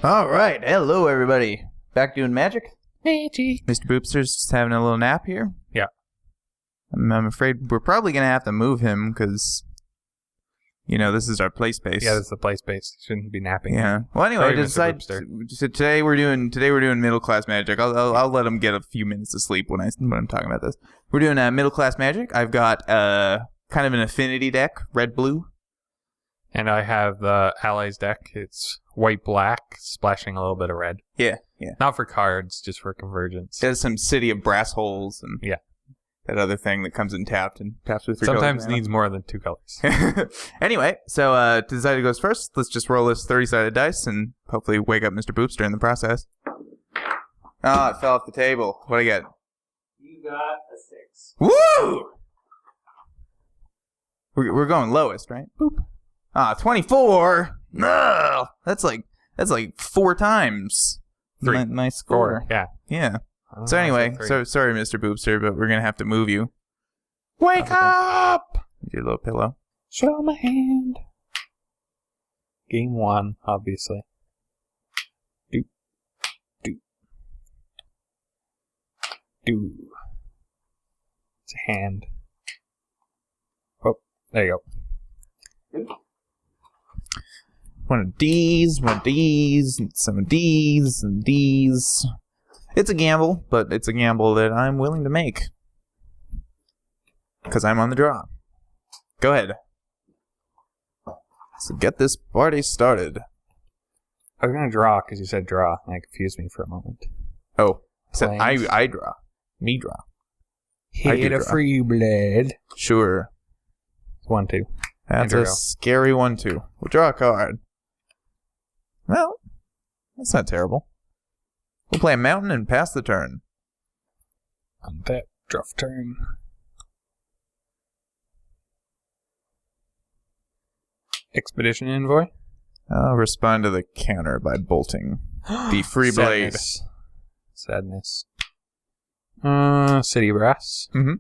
All right, hello everybody. Back doing magic. Magic. Mr. Boopster's just having a little nap here. Yeah. I'm afraid we're probably gonna have to move him because, you know, this is our play space. Yeah, this is the play space. Shouldn't be napping. Yeah. Well, anyway, Sorry, decide. Mr. Boopster. So today we're doing middle class magic. I'll let him get a few minutes of sleep when I'm talking about this. We're doing middle class magic. I've got kind of an affinity deck, red blue. And I have the Allies deck. It's white-black, splashing a little bit of red. Yeah. Not for cards, just for convergence. There's some City of Brass Holes and that other thing that comes in tapped and taps with 3 colors. Sometimes needs more than 2 colors. Anyway, so to decide who goes first, let's just roll this 30-sided dice and hopefully wake up Mr. Boopster in the process. Oh, it fell off the table. What do I get? You got a 6. Woo! We're going lowest, right? Boop. 24. No, that's like 4 times. 3. Nice score. 4. Yeah. So anyway, sorry, Mr. Boopster, but we're gonna have to move you. Wake up! Your little pillow. Show my hand. Game 1, obviously. Do. It's a hand. Oh, there you go. One of D's, some of D's, and D's. It's a gamble, but it's a gamble that I'm willing to make. Because I'm on the draw. Go ahead. So get this party started. I was going to draw because you said draw, and it confused me for a moment. Oh, I said Planes. I draw. Me draw. Hit a free blade. Sure. 1, 2. That's a scary 1, 2. We'll draw a card. Well, that's not terrible. We'll play a mountain and pass the turn. On that draft turn. Expedition envoy. I'll respond to the counter by bolting the free blade. Sadness. City Brass. Mm-hmm.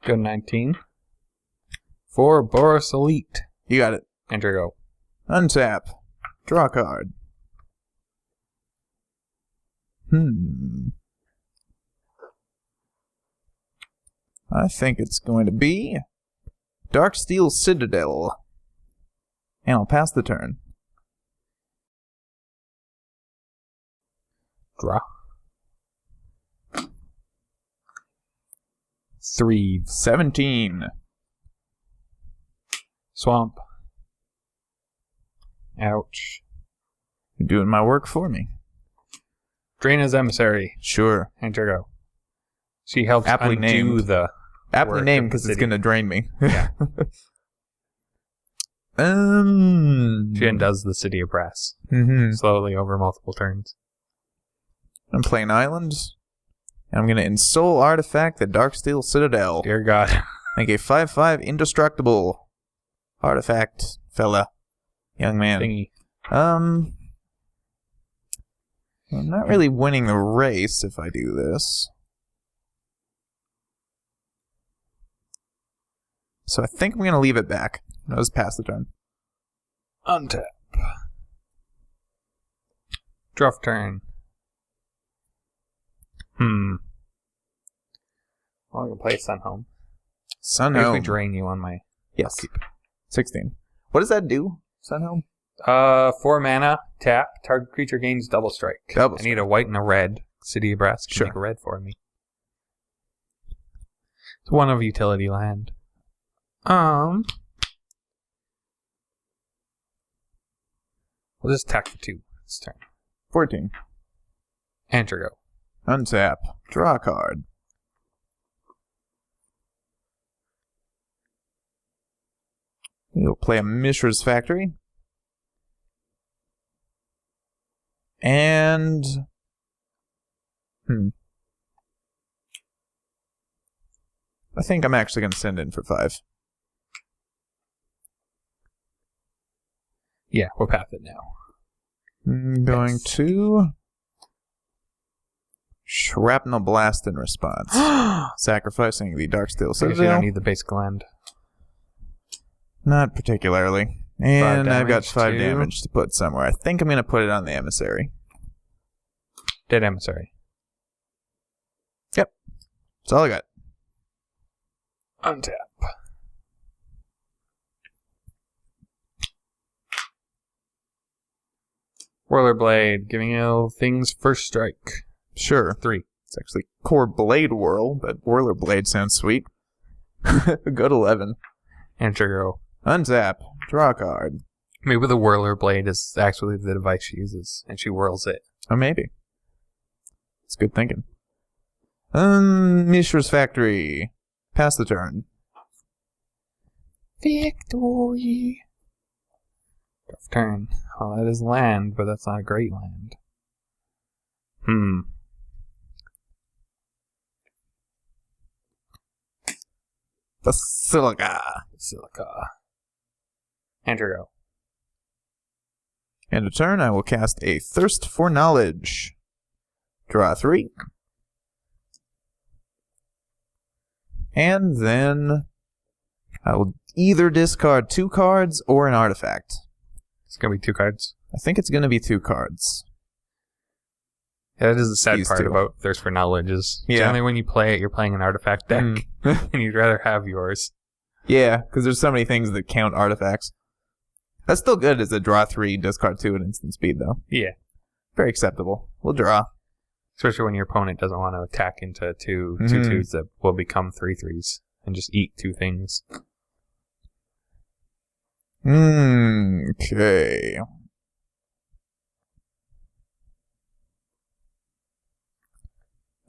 Go 19. For Boris Elite. You got it. Enter go. Untap. Draw a card. I think it's going to be Darksteel Citadel. And I'll pass the turn. Draw. 3. 17. Swamp. Ouch. You're doing my work for me. Draina's Emissary. Sure. Enter go. She helps Aptly undo named. the Aptly work named of the because it's city. going to drain me. Yeah. She She undoes the City of Brass. Mm-hmm. Slowly over multiple turns. I'm playing Islands. And I'm going to Ensoul Artifact the Darksteel Citadel. Dear God. Make a 5/5 indestructible artifact, fella. Young man. Thingy. I'm not really winning the race if I do this. So I think I'm going to leave it back. I'll just pass the turn. Untap. Draft turn. Well, I can play Sunhome. Sunhome. I drain you on my... Yes. 16. What does that do, Sunhome? 4 mana, tap, target creature gains double strike. Double I need a white and a red. City of Brass can Sure. make a red for me. It's 1 of utility land. We'll just attack for 2 this turn. 14. Enter go. Untap. Draw a card. You'll play a Mishra's Factory. And... I think I'm actually going to send in for 5. Yeah, we'll path it now. I'm going to... Shrapnel Blast in response. Sacrificing the Darksteel I guess you Citadel. don't need the basic land. Not particularly. And I've got 5 to- damage to put somewhere. I think I'm going to put it on the emissary. Dead emissary. That's all I got. Untap. Whirler Blade, giving you things first strike. Sure. 3. It's actually Core Blade Whirl, but Whirler Blade sounds sweet. Go to 11. Enter go. Untap. Draw a card. Maybe the Whirler Blade is actually the device she uses, and she whirls it. Oh, maybe. It's good thinking. Mishra's Factory. Pass the turn. Victory. Draft turn. Oh, that is land, but that's not a great land. Basilica. Silica. Enter go. End of turn, I will cast a Thirst for Knowledge. Draw 3. And then I will either discard 2 cards or an artifact. It's gonna be 2 cards. I think it's going to be 2 cards. Yeah, that is the sad These part 2. about Thirst for Knowledge is Yeah. generally when you play it, you're playing an artifact deck, and you'd rather have yours. Yeah, because there's so many things that count artifacts. That's still good as a draw 3, discard 2 at instant speed, though. Yeah. Very acceptable. We'll draw. Especially when your opponent doesn't want to attack into two Mhm. 2/2s that will become 3/3s and just eat 2 things. Okay.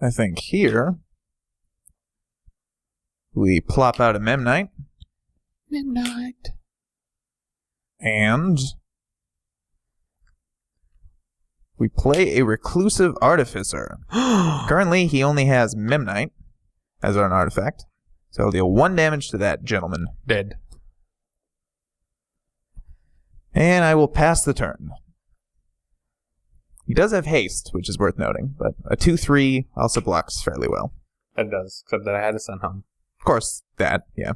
I think here we plop out a Memnite Midnight. and we play a Reclusive Artificer. Currently, he only has Memnite as an artifact, so I'll deal 1 damage to that gentleman. Dead. And I will pass the turn. He does have haste, which is worth noting, but a 2/3 also blocks fairly well. That does, except that I had to send home. Of course, that, yeah.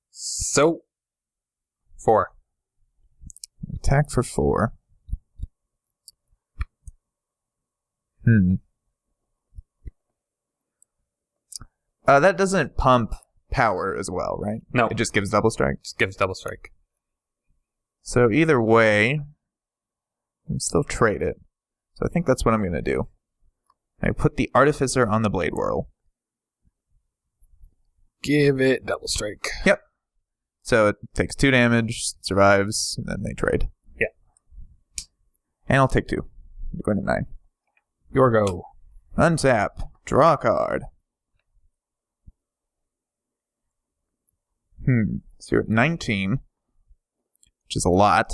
So, 4. Attack for 4. That doesn't pump power as well, right? No. It just gives double strike. Just gives double strike. So either way, I can still trade it. So I think that's what I'm going to do. I put the Artificer on the Blade Whirl. Give it double strike. Yep. So it takes 2 damage, survives, and then they trade. Yeah. And I'll take 2. We're going to 9. Your go. Untap. Draw a card. So you're at 19, which is a lot.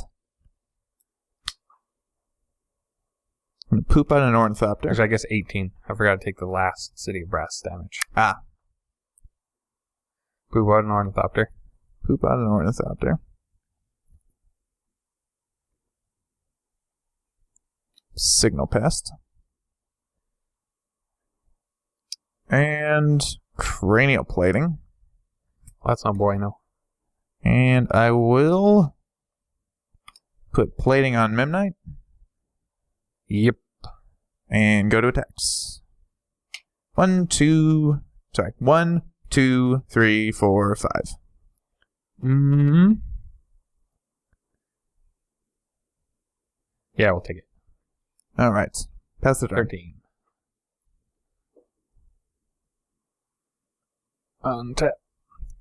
I'm going to poop out an Ornithopter. Actually, I guess 18. I forgot to take the last City of Brass damage. Ah. Poop out an Ornithopter. Poop out an Ornithopter. Signal Pest. And Cranial Plating. Well, that's not bueno. And I will put Plating on Memnite. Yep. And go to attacks. 1, 2, 3, 4, 5. Mm-hmm. Yeah, we'll take it. Alright. Pass the turn. 13. Untap.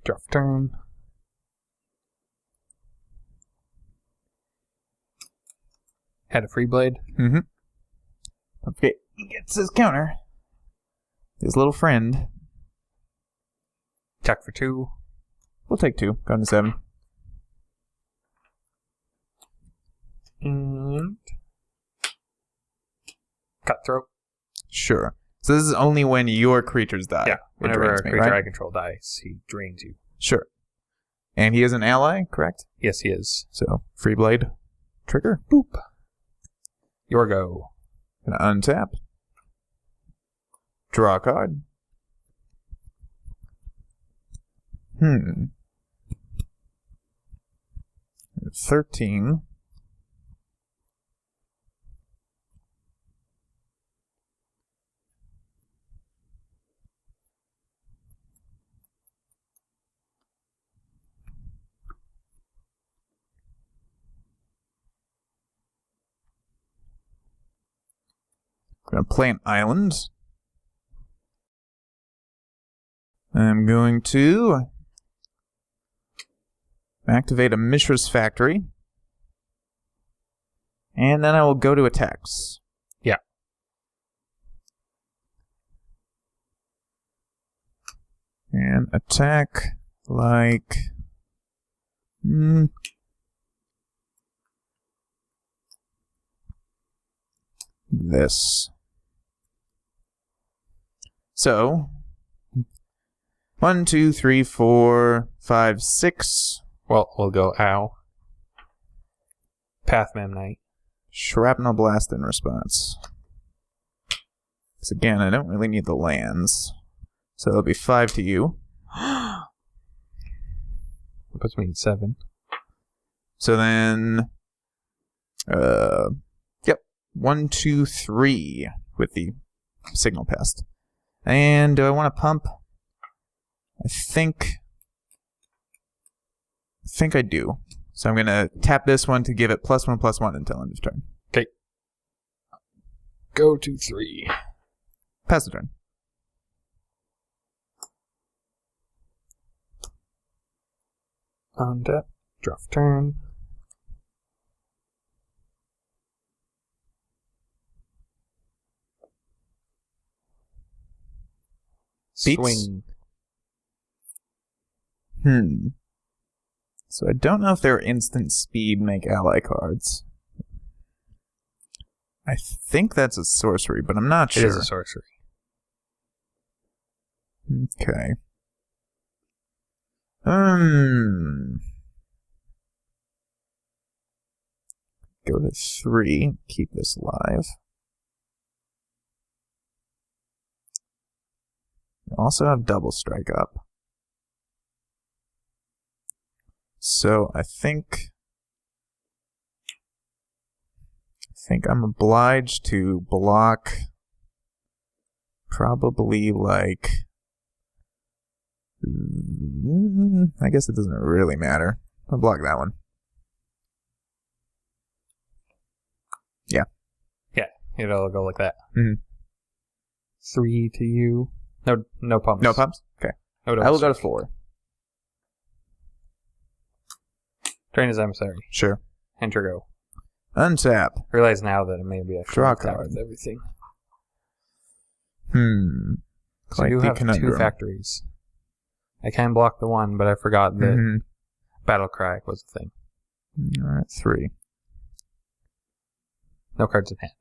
Draft turn. Had a free blade. Mm-hmm. Don't forget, he gets his counter. His little friend. Attack for 2. We'll take 2. Go to 7. And cutthroat. Sure. So this is only when your creatures die. Yeah. It Whenever drains a me, creature right? I control dies, he drains you. Sure. And he is an ally, correct? Yes, he is. So, free blade. Trigger. Boop. Your go. Gonna untap. Draw a card. 13. I'm going to play an island. I'm going to activate a Mishra's Factory. And then I will go to attacks. Yeah. And attack like... this. So, 1, 2, 3, 4, 5, 6. Well, we'll go ow. Path Memnite. Shrapnel Blast in response. Because again, I don't really need the lands. So it'll be 5 to you. That puts me at 7. So then... yep. 1, 2, 3 with the Signal Pest. And do I want to pump? I think I do. So I'm going to tap this one to give it +1/+1 until end of turn. Okay. Go to 3. Pass the turn. Untap. Draw for turn. Beats. Swing. So I don't know if they're instant speed make ally cards. I think that's a sorcery, but I'm not sure. It is a sorcery. Okay. Go to 3. Keep this alive. We also have double strike up. So I think I'm obliged to block probably like I guess it doesn't really matter. I'll block that one. Yeah. Yeah, it'll go like that. 3 to you. No pumps. No pumps? Okay. No I will go to 4. Drain his emissary. Sure. Enter go. Untap. Realize now that it may be a Draw a card. with everything. So Quite you the have conundrum. 2 factories. I can block the one, but I forgot that Battle Cry was a thing. Alright, 3. No cards in hand.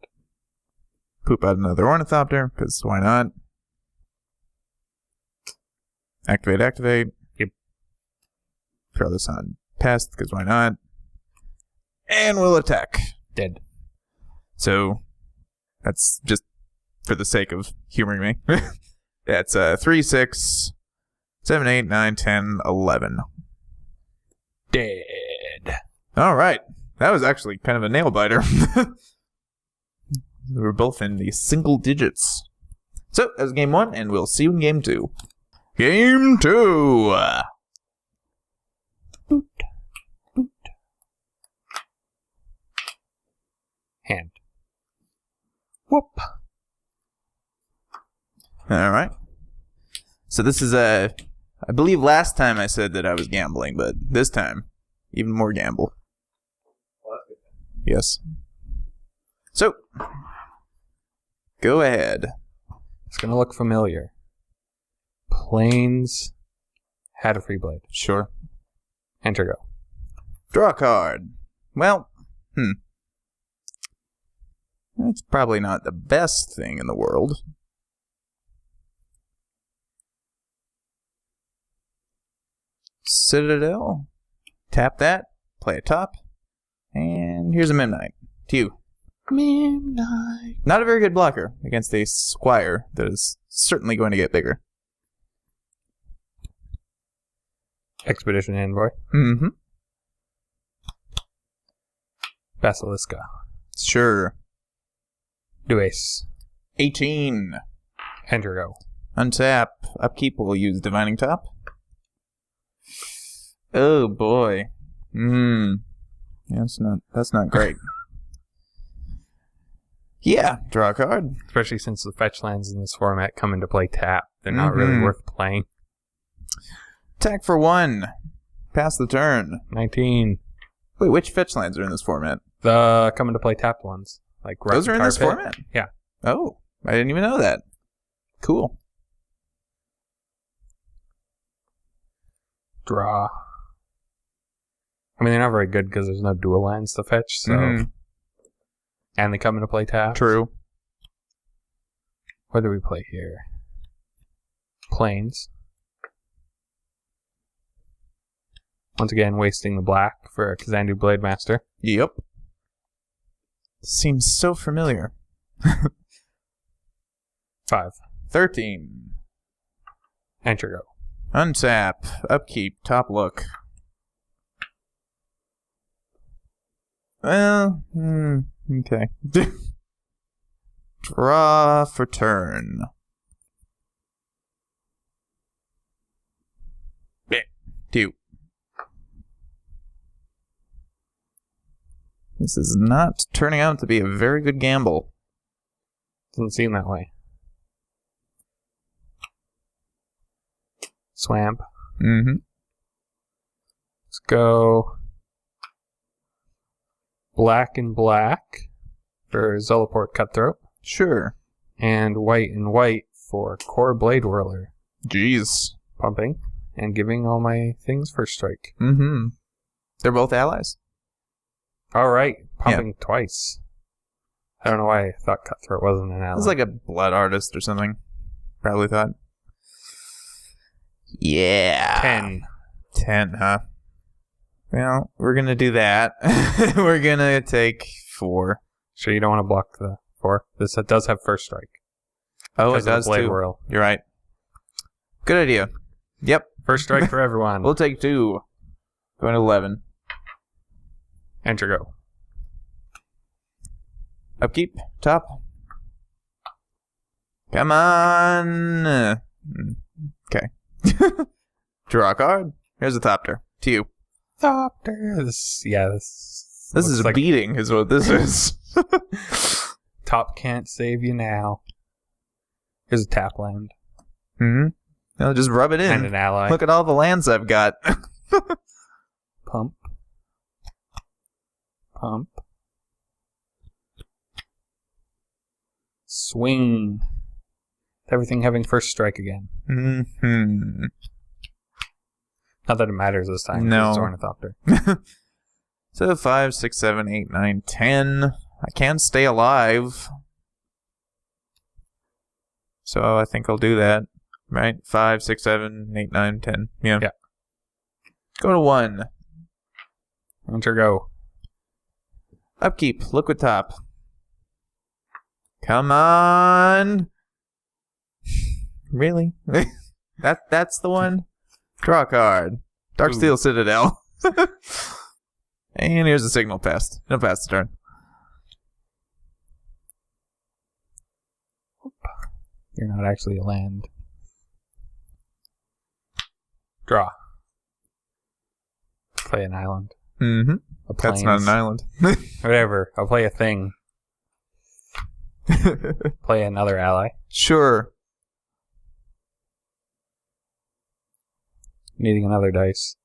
Poop out another Ornithopter, because why not? Activate. Yep. Throw this on Pest, because why not? And we'll attack. Dead. So, that's just for the sake of humoring me. That's 3, 6, 7, 8, 9, 10, 11. Dead. Alright. That was actually kind of a nail biter. We were both in the single digits. So, that was game 1, and we'll see you in game 2. Game 2! Boot. Hand. Whoop. Alright. So this is I believe last time I said that I was gambling, but this time, even more gamble. Well, that's good. Yes. So, go ahead. It's gonna look familiar. Plains had a free blade. Sure. Enter go. Draw a card. Well, that's probably not the best thing in the world. Citadel. Tap that. Play a top. And here's a Memnite. To you. Midnight. Not a very good blocker against a Squire that is certainly going to get bigger. Expedition Envoy. Basiliska. Sure. Do ace. 18. Enter go. Untap. Upkeep will use Divining Top. Oh boy. That's not great. Yeah, draw a card. Especially since the fetch lands in this format come into play tap. They're not really worth playing. Attack for 1. Pass the turn. 19. Wait, which fetch lands are in this format? The come into play tapped ones. Like Those are in this format? Yeah. Oh, I didn't even know that. Cool. Draw. I mean, they're not very good because there's no dual lands to fetch, so... And they come into play tap. True. What do we play here? Plains. Once again, wasting the black for a Kazandu Blade Master. Yep. Seems so familiar. 5. 13. Enter go. Untap. Upkeep. Top look. Well, okay. Draw for turn. 2. This is not turning out to be a very good gamble. Doesn't seem that way. Swamp. Let's go black and black for Zulaport Cutthroat. Sure. And white for Core Blade Whirler. Jeez. Pumping and giving all my things first strike. They're both allies? All right. Pumping twice. I don't know why I thought Cutthroat wasn't an ally. It was like a blood artist or something. Probably thought. Yeah. 10. 10, huh? Well, we're going to do that. We're going to take 4. Sure you don't want to block the 4? This does have first strike. Oh, it does Blade too. Whirl. You're right. Good idea. Yep. First strike for everyone. We'll take 2. Going to 11. Enter go. Upkeep. Top. Come on. Okay. Draw a card. Here's a Thopter. To you. Thopter. This is a beating, is what this is. Top can't save you now. Here's a tap land. I'll just rub it in. And an ally. Look at all the lands I've got. Pump. Pump. Swing. Everything having first strike again. Not that it matters this time. No. It's Ornithopter. So 5, 6, 7, 8, 9, 10. I can stay alive. So I think I'll do that. Right? 5, 6, 7, 8, 9, 10. Yeah. Go to 1. Enter go. Upkeep. Liquid top. Come on. Really? That's the one? Draw a card. Darksteel Citadel. And here's a Signal Pest. It'll pass the turn. You're not actually a land. Draw. Play an island. That's not an island. Whatever. I'll play a thing. Play another ally. Sure. Needing another dice.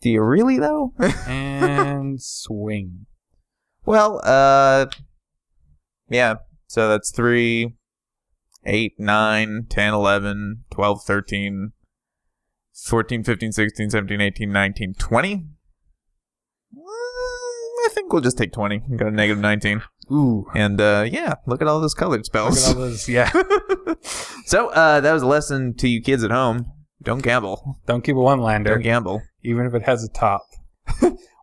Do you really, though? And swing. Well, yeah. So that's 3, 8, 9, 10, 11, 12, 13, 14, 15, 16, 17, 18, 19, 20. I think we'll just take 20 and go to negative 19. Ooh. And, yeah, look at all those colored spells. Look at all those, yeah. So, that was a lesson to you kids at home. Don't gamble. Don't keep a one-lander. Don't gamble. Even if it has a top.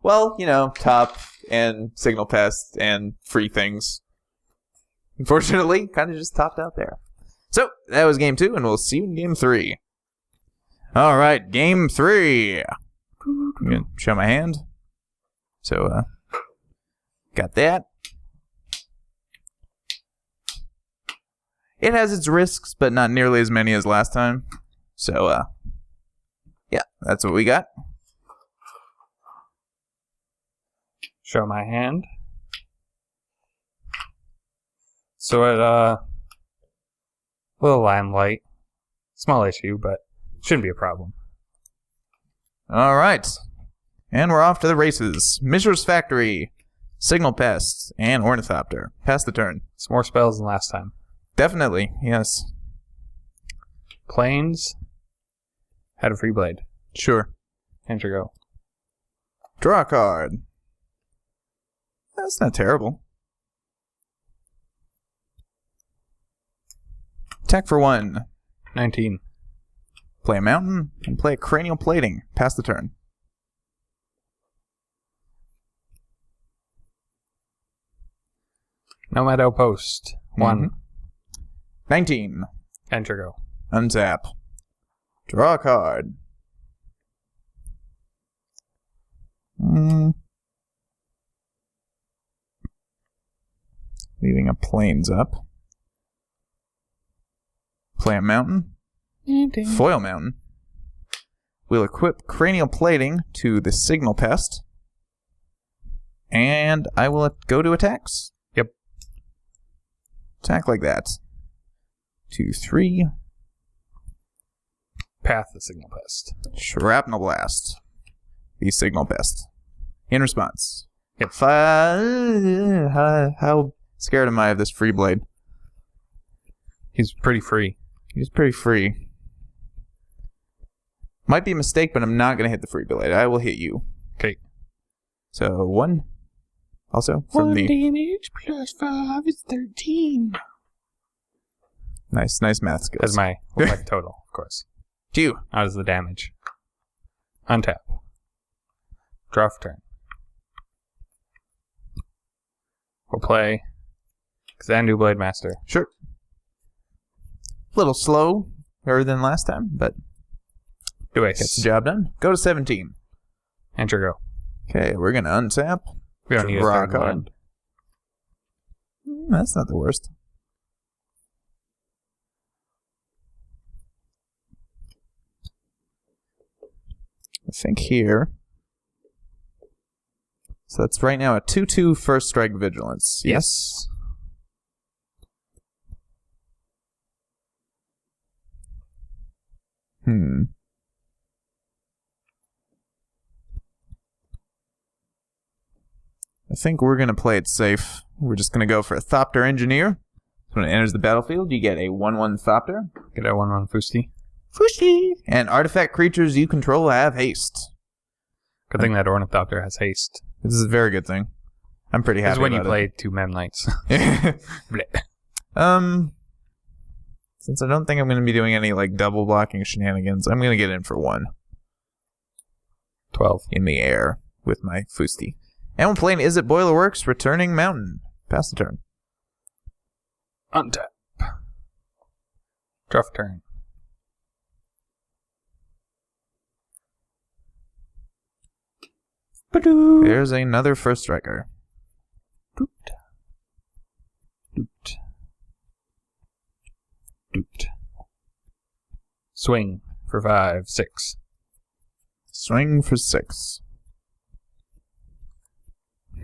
Well, you know, top and Signal Pest and free things. Unfortunately, kind of just topped out there. So, that was game 2, and we'll see you in game 3. Alright, game 3. I'm going to show my hand. So, Got that. It has its risks, but not nearly as many as last time. So, yeah, that's what we got. Show my hand. So it, little limelight. Small issue, but shouldn't be a problem. All right. And we're off to the races. Mishra's Factory, Signal Pest, and Ornithopter. Pass the turn. It's more spells than last time. Definitely, yes. Plains. Had a free blade. Sure. Enter go. Draw a card. That's not terrible. Attack for 1. 19. Play a mountain and play a cranial plating. Pass the turn. Nomad Outpost. 1. 19. Enter go. Untap. Draw a card. Leaving a plains up. Play a mountain. Foil mountain. We'll equip cranial plating to the signal pest. And I will go to attacks. Yep. Attack like that. 2, 3. Path the signal pest. Shrapnel blast. The signal pest. In response. Yep. How scared am I of this free blade? He's pretty free. He's pretty free. Might be a mistake, but I'm not going to hit the free blade. I will hit you. Okay. So 1. Also from 1 the damage plus 5 is 13. nice math skills. That's my total, of course. 2. How does the damage? Untap. Draw for turn. We'll play Xanadu Blade Master. Sure. A little slower than last time, but gets the job done. Go to 17. Enter go. Okay, we're going to untap. We don't need a Draw a third card. one. That's not the worst. I think here. So that's right now a 2/2 first strike vigilance. Yes. I think we're going to play it safe. We're just going to go for a Thopter Engineer. So when it enters the battlefield, you get a 1/1 Thopter. Get that 1/1 Fusti. Fushi! And artifact creatures you control have haste. Good thing that Ornithopter has haste. This is a very good thing. I'm pretty happy This is when you about play 2 Mem Knights. Bleh. Since I don't think I'm going to be doing any like double blocking shenanigans, I'm going to get in for 1. 12. In the air with my Fusti. And we're playing Izzet Boilerworks Returning Mountain. Pass the turn. Untap. Draw for turn. There's another first striker. Doot. Doot. Doot. Swing for 5, 6. Swing for 6.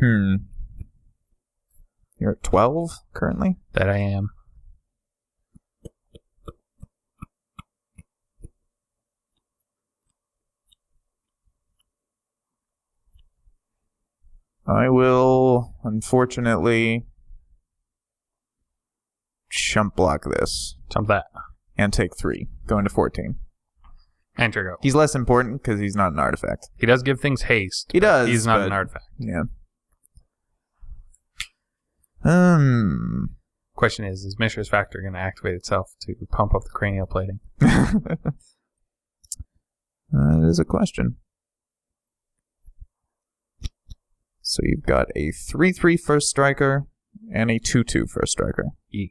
You're at 12 currently? That I am. I will, unfortunately, chump block this. Jump that. And take 3, going to 14. Enter go. He's less important because he's not an artifact. He does give things haste. He does. He's not but, an artifact. Yeah. Question is Mishra's Factor going to activate itself to pump up the cranial plating? That is a question. So you've got a 3/3 first striker and a 2/2 first striker. E.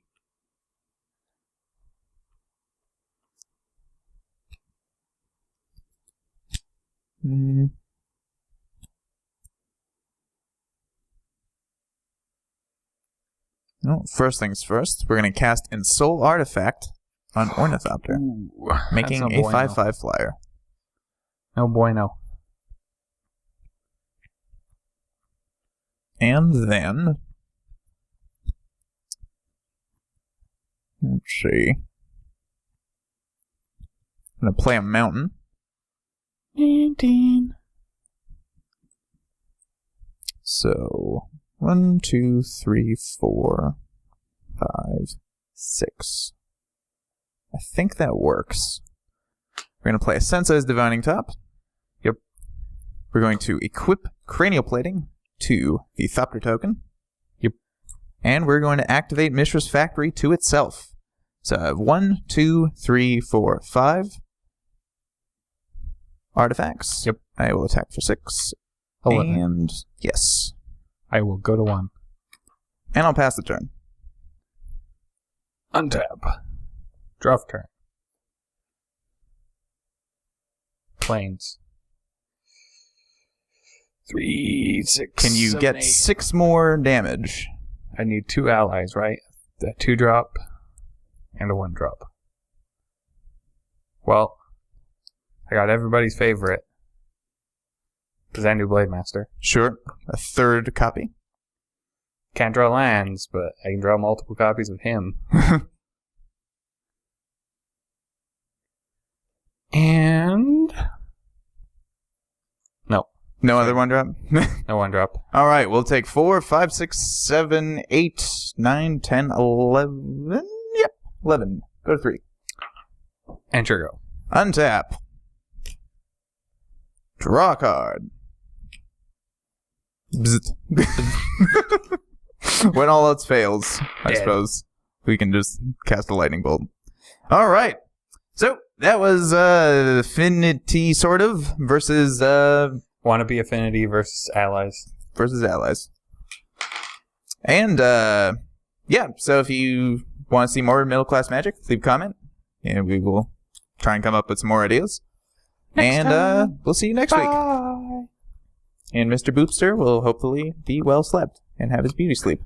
Well, first things first, we're going to cast Ensoul Artifact on Ornithopter, making a 5/5 flyer. No bueno. And then, let's see. I'm going to play a mountain. 19. So, 1, 2, 3, 4, 5, 6. I think that works. We're going to play a Sensei's Divining Top. Yep. We're going to equip Cranial Plating to the Thopter token. Yep. And we're going to activate Mishra's Factory to itself. So I have 1, 2, 3, 4, 5 artifacts. Yep. I will attack for 6. 11. And yes. I will go to 1. And I'll pass the turn. Untap. Draw for turn. Planes. 3, 6. Can you 7, get 8. 6 more damage? I need 2 allies, right? A 2-drop and a 1-drop. Well, I got everybody's favorite. Xandu Blade Master. Sure. A 3rd copy. Can't draw lands, but I can draw multiple copies of him. And... No. No other 1-drop? No 1-drop. All right, we'll take 4, 5, 6, 7, 8, 9, 10, 11. Yep, 11. Go to 3. Enter go. Untap. Draw a card. Bzzzt. When all else fails, I Dead. suppose, we can just cast a lightning bolt. All right. So, that was Affinity, sort of, versus Wannabe Affinity versus Allies. And, yeah, so if you want to see more middle class magic, leave a comment, and we will try and come up with some more ideas. Next time. We'll see you next week. And Mr. Boopster will hopefully be well slept and have his beauty sleep.